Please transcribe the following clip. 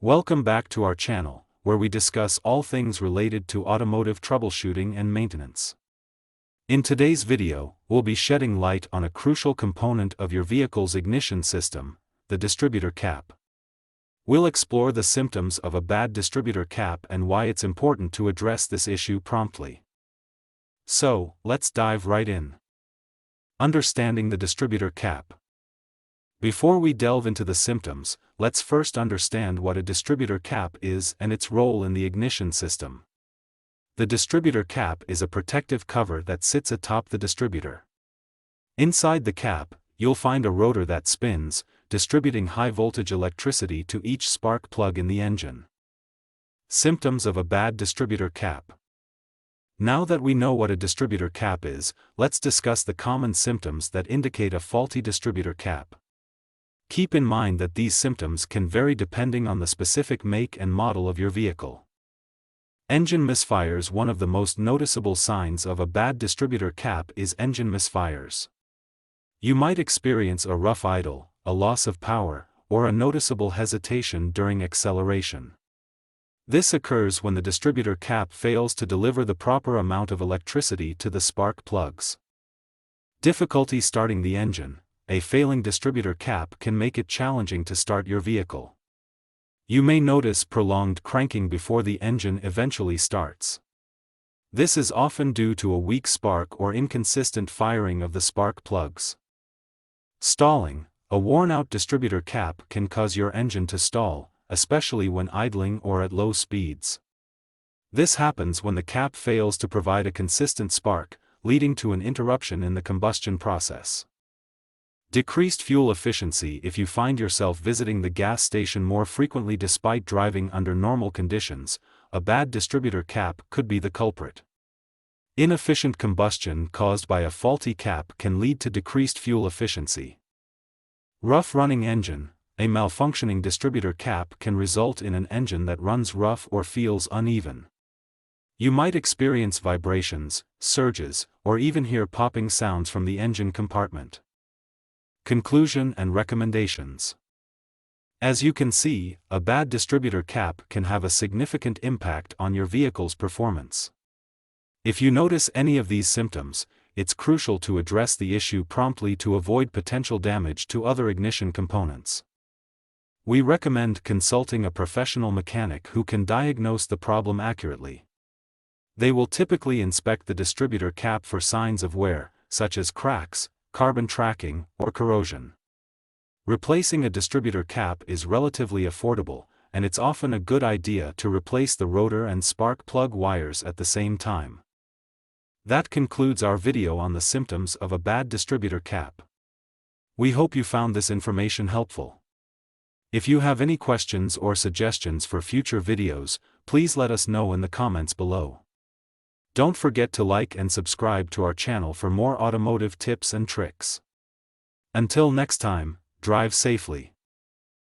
Welcome back to our channel, where we discuss all things related to automotive troubleshooting and maintenance. In today's video, we'll be shedding light on a crucial component of your vehicle's ignition system, the distributor cap. We'll explore the symptoms of a bad distributor cap and why it's important to address this issue promptly. So, let's dive right in. Understanding the distributor cap. Before we delve into the symptoms, let's first understand what a distributor cap is and its role in the ignition system. The distributor cap is a protective cover that sits atop the distributor. Inside the cap, you'll find a rotor that spins, distributing high-voltage electricity to each spark plug in the engine. Symptoms of a bad distributor cap. Now that we know what a distributor cap is, let's discuss the common symptoms that indicate a faulty distributor cap. Keep in mind that these symptoms can vary depending on the specific make and model of your vehicle. Engine misfires. One of the most noticeable signs of a bad distributor cap is engine misfires. You might experience a rough idle, a loss of power, or a noticeable hesitation during acceleration. This occurs when the distributor cap fails to deliver the proper amount of electricity to the spark plugs. Difficulty starting the engine. A failing distributor cap can make it challenging to start your vehicle. You may notice prolonged cranking before the engine eventually starts. This is often due to a weak spark or inconsistent firing of the spark plugs. Stalling. A worn-out distributor cap can cause your engine to stall, especially when idling or at low speeds. This happens when the cap fails to provide a consistent spark, leading to an interruption in the combustion process. Decreased fuel efficiency. If you find yourself visiting the gas station more frequently despite driving under normal conditions, a bad distributor cap could be the culprit. Inefficient combustion caused by a faulty cap can lead to decreased fuel efficiency. Rough running engine. A malfunctioning distributor cap can result in an engine that runs rough or feels uneven. You might experience vibrations, surges, or even hear popping sounds from the engine compartment. Conclusion and recommendations. As you can see, a bad distributor cap can have a significant impact on your vehicle's performance. If you notice any of these symptoms, it's crucial to address the issue promptly to avoid potential damage to other ignition components. We recommend consulting a professional mechanic who can diagnose the problem accurately. They will typically inspect the distributor cap for signs of wear, such as cracks, carbon tracking, or corrosion. Replacing a distributor cap is relatively affordable, and it's often a good idea to replace the rotor and spark plug wires at the same time. That concludes our video on the symptoms of a bad distributor cap. We hope you found this information helpful. If you have any questions or suggestions for future videos, please let us know in the comments below. Don't forget to like and subscribe to our channel for more automotive tips and tricks. Until next time, drive safely.